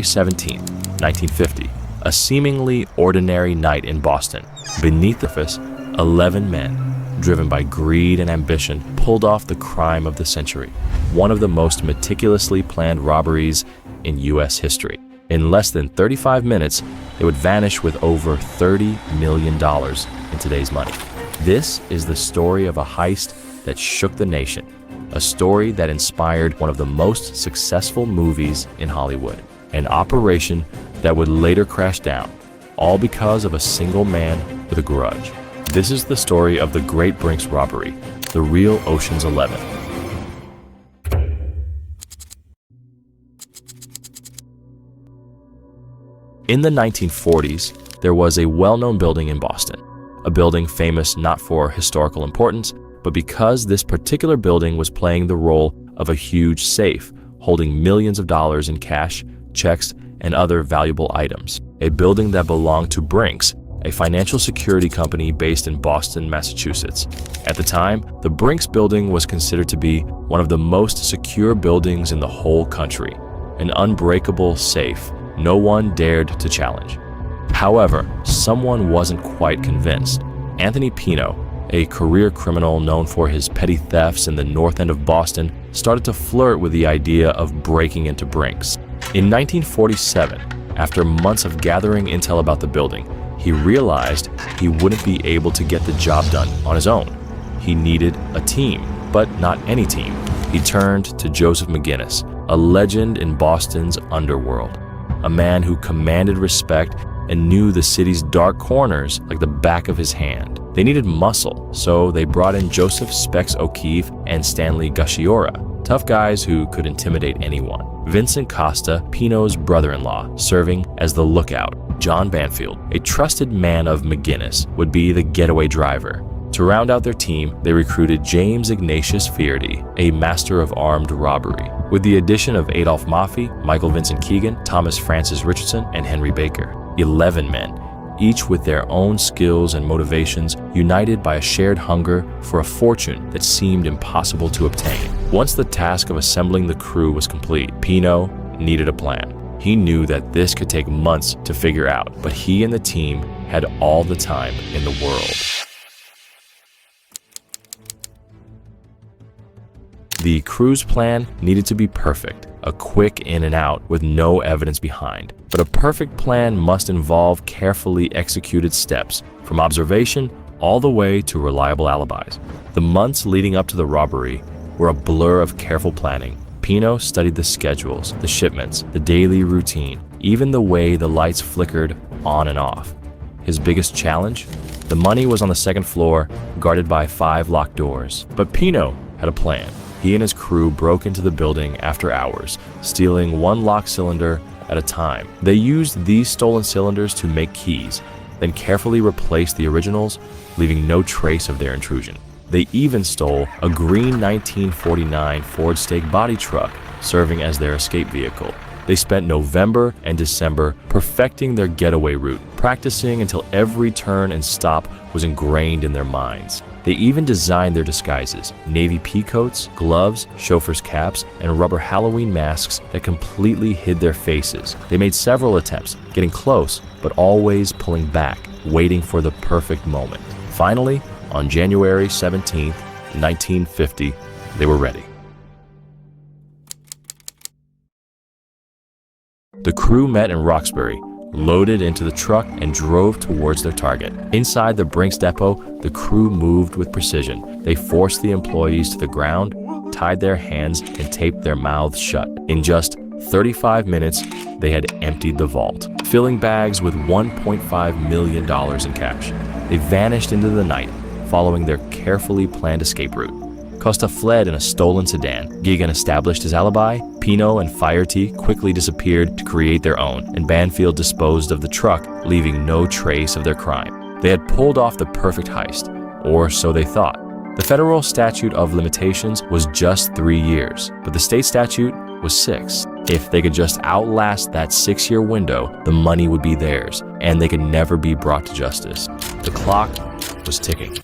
17th, 1950, a seemingly ordinary night in Boston. Beneath the surface, 11 men, driven by greed and ambition, pulled off the crime of the century, one of the most meticulously planned robberies in U.S. history. In less than 35 minutes, they would vanish with over $30 million in today's money. This is the story of a heist that shook the nation, a story that inspired one of the most successful movies in Hollywood, an operation that would later crash down, all because of a single man with a grudge. This is the story of the Great Brinks robbery, the real Ocean's 11. In the 1940s, there was a well-known building in Boston, a building famous not for historical importance, but because this particular building was playing the role of a huge safe, holding millions of dollars in cash, checks, and other valuable items. A building that belonged to Brinks, a financial security company based in Boston, Massachusetts. At the time, the Brinks building was considered to be one of the most secure buildings in the whole country, an unbreakable safe no one dared to challenge. However, someone wasn't quite convinced. Anthony Pino, a career criminal known for his petty thefts in the North End of Boston, started to flirt with the idea of breaking into Brinks. In 1947, after months of gathering intel about the building, he realized he wouldn't be able to get the job done on his own. He needed a team, but not any team. He turned to Joseph McGinnis, a legend in Boston's underworld, a man who commanded respect and knew the city's dark corners like the back of his hand. They needed muscle, so they brought in Joseph Specs O'Keefe and Stanley Gusciora, tough guys who could intimidate anyone. Vincent Costa, Pino's brother-in-law, serving as the lookout. John Banfield, a trusted man of McGinnis, would be the getaway driver. To round out their team, they recruited James Ignatius Fearty, a master of armed robbery, with the addition of Adolph Maffei, Michael Vincent Keegan, Thomas Francis Richardson, and Henry Baker. 11 men, each with their own skills and motivations, united by a shared hunger for a fortune that seemed impossible to obtain. Once the task of assembling the crew was complete, Pino needed a plan. He knew that this could take months to figure out, but he and the team had all the time in the world. The crew's plan needed to be perfect, a quick in and out with no evidence behind. But a perfect plan must involve carefully executed steps, from observation all the way to reliable alibis. The months leading up to the robbery were a blur of careful planning. Pino studied the schedules, the shipments, the daily routine, even the way the lights flickered on and off. His biggest challenge? The money was on the second floor, guarded by 5 locked doors. But Pino had a plan. He and his crew broke into the building after hours, stealing 1 locked cylinder at a time. They used these stolen cylinders to make keys, then carefully replaced the originals, leaving no trace of their intrusion. They even stole a green 1949 Ford Stake body truck, serving as their escape vehicle. They spent November and December perfecting their getaway route, practicing until every turn and stop was ingrained in their minds. They even designed their disguises, navy pea coats, gloves, chauffeur's caps, and rubber Halloween masks that completely hid their faces. They made several attempts, getting close, but always pulling back, waiting for the perfect moment. Finally, on January 17th, 1950, they were ready. The crew met in Roxbury, loaded into the truck, and drove towards their target. Inside the Brinks depot, the crew moved with precision. They forced the employees to the ground, tied their hands, and taped their mouths shut. In just 35 minutes, they had emptied the vault, filling bags with $1.5 million in cash. They vanished into the night, following their carefully planned escape route. Costa fled in a stolen sedan. Geegan established his alibi. Pino and Fearty quickly disappeared to create their own, and Banfield disposed of the truck, leaving no trace of their crime. They had pulled off the perfect heist, or so they thought. The federal statute of limitations was just 3 years, but the state statute was 6. If they could just outlast that 6-year window, the money would be theirs, and they could never be brought to justice. The clock was ticking.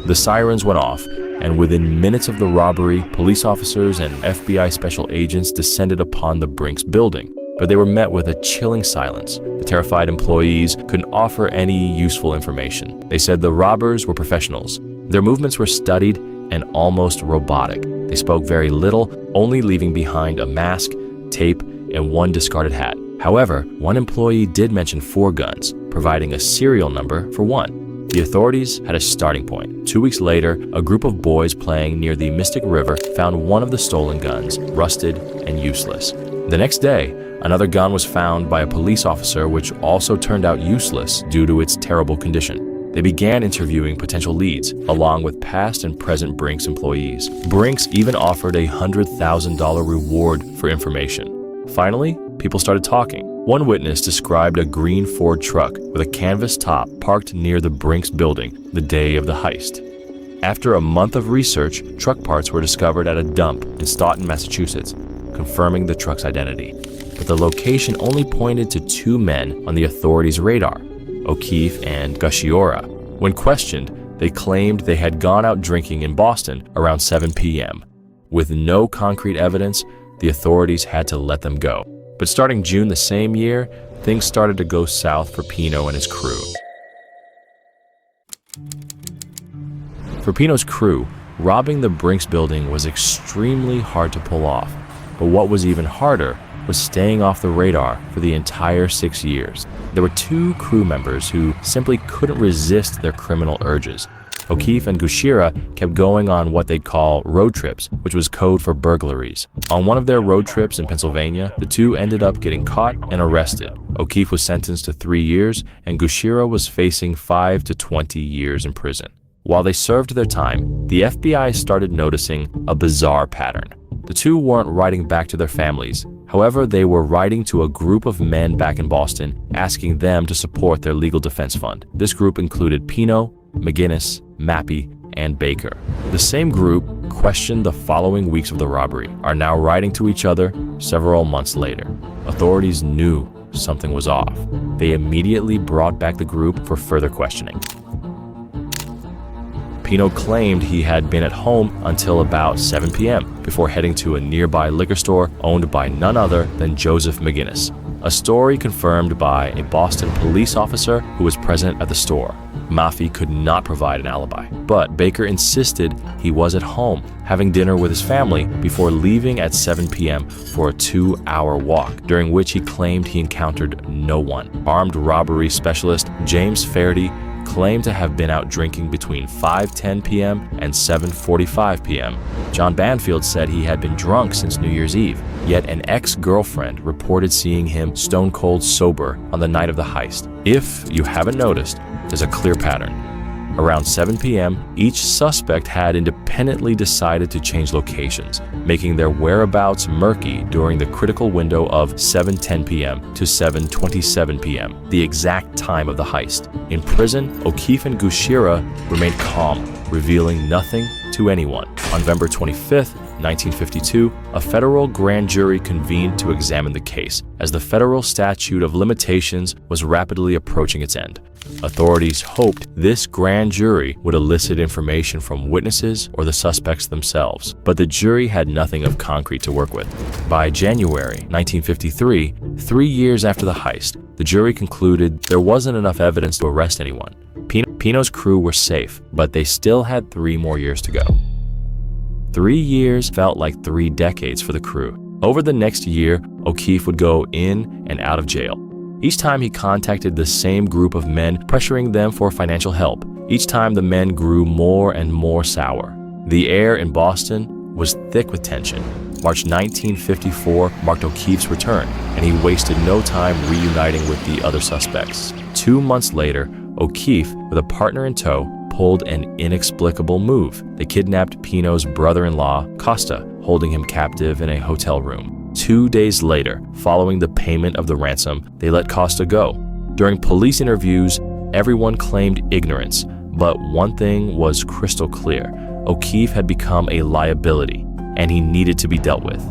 The sirens went off, and within minutes of the robbery, police officers and FBI special agents descended upon the Brinks building. But they were met with a chilling silence. The terrified employees couldn't offer any useful information. They said the robbers were professionals. Their movements were studied and almost robotic. They spoke very little, only leaving behind a mask, tape, and one discarded hat. However, one employee did mention 4 guns, providing a serial number for one. The authorities had a starting point. 2 weeks later, a group of boys playing near the Mystic River found one of the stolen guns, rusted and useless. The next day, another gun was found by a police officer, which also turned out useless due to its terrible condition. They began interviewing potential leads, along with past and present Brinks employees. Brinks even offered a $100,000 reward for information. Finally, people started talking. One witness described a green Ford truck with a canvas top parked near the Brinks building the day of the heist. After a month of research, truck parts were discovered at a dump in Stoughton, Massachusetts, confirming the truck's identity. But the location only pointed to 2 men on the authorities' radar, O'Keefe and Gushiora. When questioned, they claimed they had gone out drinking in Boston around 7 p.m. With no concrete evidence, the authorities had to let them go. But starting June the same year, things started to go south for Pino and his crew. For Pino's crew, robbing the Brinks building was extremely hard to pull off. But what was even harder was staying off the radar for the entire 6 years. There were 2 crew members who simply couldn't resist their criminal urges. O'Keefe and Gushira kept going on what they'd call road trips, which was code for burglaries. On one of their road trips in Pennsylvania, the 2 ended up getting caught and arrested. O'Keefe was sentenced to 3 years, and Gushira was facing 5 to 20 years in prison. While they served their time, the FBI started noticing a bizarre pattern. The 2 weren't writing back to their families. However, they were writing to a group of men back in Boston, asking them to support their legal defense fund. This group included Pino, McGinnis, Mappy, and Baker. The same group, questioned the following weeks of the robbery, are now writing to each other several months later. Authorities knew something was off. They immediately brought back the group for further questioning. Pino claimed he had been at home until about 7 p.m. before heading to a nearby liquor store owned by none other than Joseph McGinnis, a story confirmed by a Boston police officer who was present at the store. Maffei could not provide an alibi, but Baker insisted he was at home having dinner with his family before leaving at 7 p.m. for a 2-hour walk, during which he claimed he encountered no one. Armed robbery specialist James Fairdy claimed to have been out drinking between 5:10 p.m. and 7:45 p.m. John Banfield said he had been drunk since New Year's Eve, yet an ex-girlfriend reported seeing him stone cold sober on the night of the heist. If you haven't noticed, there's a clear pattern. Around 7 p.m., each suspect had independently decided to change locations, making their whereabouts murky during the critical window of 7:10 p.m. to 7:27 p.m., the exact time of the heist. In prison, O'Keefe and Gushira remained calm, revealing nothing to anyone. On November 25th, 1952, a federal grand jury convened to examine the case, as the federal statute of limitations was rapidly approaching its end. Authorities hoped this grand jury would elicit information from witnesses or the suspects themselves, but the jury had nothing of concrete to work with. By January 1953, 3 years after the heist, the jury concluded there wasn't enough evidence to arrest anyone. Pino's crew were safe, but they still had 3 more years to go. 3 years felt like 3 decades for the crew. Over the next year, O'Keefe would go in and out of jail. Each time he contacted the same group of men, pressuring them for financial help. Each time the men grew more and more sour. The air in Boston was thick with tension. March 1954 marked O'Keefe's return, and he wasted no time reuniting with the other suspects. 2 months later, O'Keefe, with a partner in tow, pulled an inexplicable move. They kidnapped Pino's brother-in-law, Costa, holding him captive in a hotel room. 2 days later, following the payment of the ransom, they let Costa go. During police interviews, everyone claimed ignorance, but one thing was crystal clear. O'Keefe had become a liability, and he needed to be dealt with.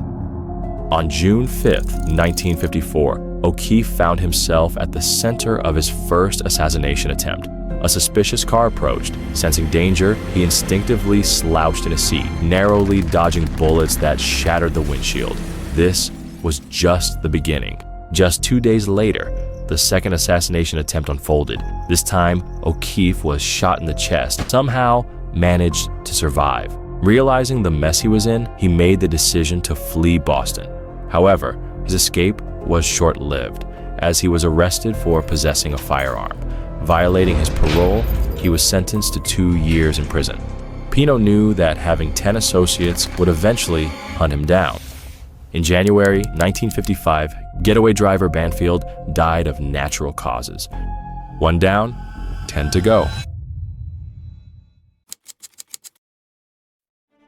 On June 5th, 1954, O'Keefe found himself at the center of his first assassination attempt. a suspicious car approached. Sensing danger, he instinctively slouched in his seat, narrowly dodging bullets that shattered the windshield. This was just the beginning. Just 2 days later, the second assassination attempt unfolded. This time, O'Keefe was shot in the chest, somehow managed to survive. Realizing the mess he was in, he made the decision to flee Boston. However, his escape was short-lived, as he was arrested for possessing a firearm. Violating his parole, he was sentenced to 2 years in prison. Pino knew that having 10 associates would eventually hunt him down. In January 1955, getaway driver Banfield died of natural causes. 1 down, 10 to go.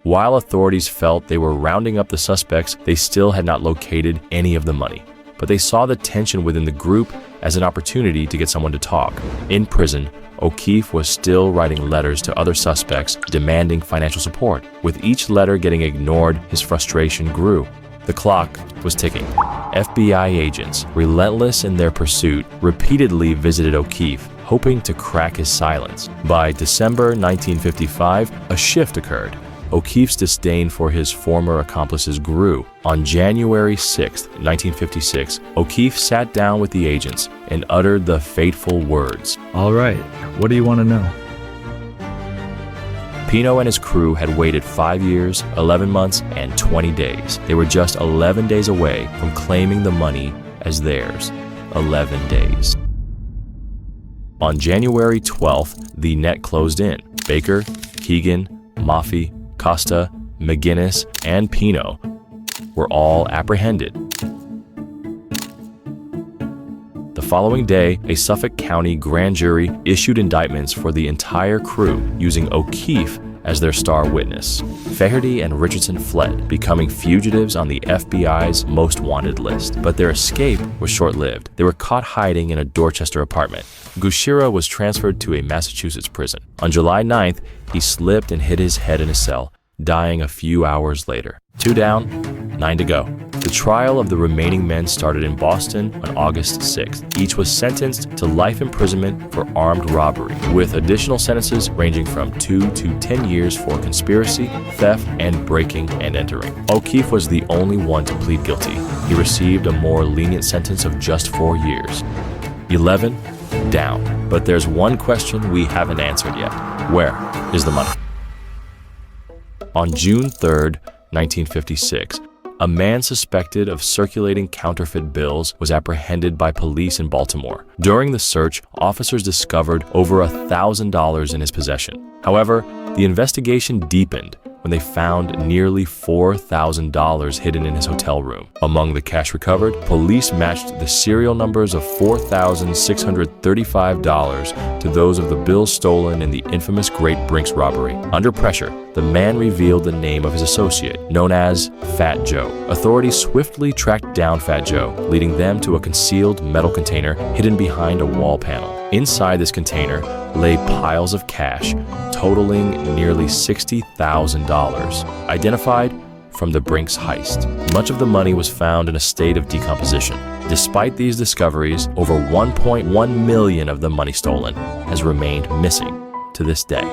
While authorities felt they were rounding up the suspects, they still had not located any of the money. But they saw the tension within the group as an opportunity to get someone to talk. In prison, O'Keefe was still writing letters to other suspects demanding financial support. With each letter getting ignored, his frustration grew. The clock was ticking. FBI agents, relentless in their pursuit, repeatedly visited O'Keefe, hoping to crack his silence. By December 1955, a shift occurred. O'Keefe's disdain for his former accomplices grew. On January 6, 1956, O'Keefe sat down with the agents and uttered the fateful words. "All right, what do you want to know?" Pino and his crew had waited 5 years, 11 months, and 20 days. They were just 11 days away from claiming the money as theirs. 11 days. On January 12th, the net closed in. Baker, Keegan, Maffei, Costa, McGinnis, and Pino were all apprehended. The following day, a Suffolk County grand jury issued indictments for the entire crew, using O'Keefe as their star witness. Faherty and Richardson fled, becoming fugitives on the FBI's most wanted list. But their escape was short-lived. They were caught hiding in a Dorchester apartment. Gushira was transferred to a Massachusetts prison. On July 9th, he slipped and hit his head in a cell, dying a few hours later. 2 down, 9 to go. The trial of the remaining men started in Boston on August 6th. Each was sentenced to life imprisonment for armed robbery, with additional sentences ranging from 2 to 10 years for conspiracy, theft, and breaking and entering. O'Keefe was the only one to plead guilty. He received a more lenient sentence of just 4 years. 11 down. But there's one question we haven't answered yet. Where is the money? On June 3rd, 1956, a man suspected of circulating counterfeit bills was apprehended by police in Baltimore. During the search, officers discovered over $1,000 in his possession. However, the investigation deepened when they found nearly $4,000 hidden in his hotel room. Among the cash recovered, police matched the serial numbers of $4,635 to those of the bills stolen in the infamous Great Brinks robbery. Under pressure, the man revealed the name of his associate, known as Fat Joe. Authorities swiftly tracked down Fat Joe, leading them to a concealed metal container hidden behind a wall panel. Inside this container lay piles of cash, totaling nearly $60,000, identified from the Brinks heist. Much of the money was found in a state of decomposition. Despite these discoveries, over $1.1 million of the money stolen has remained missing to this day.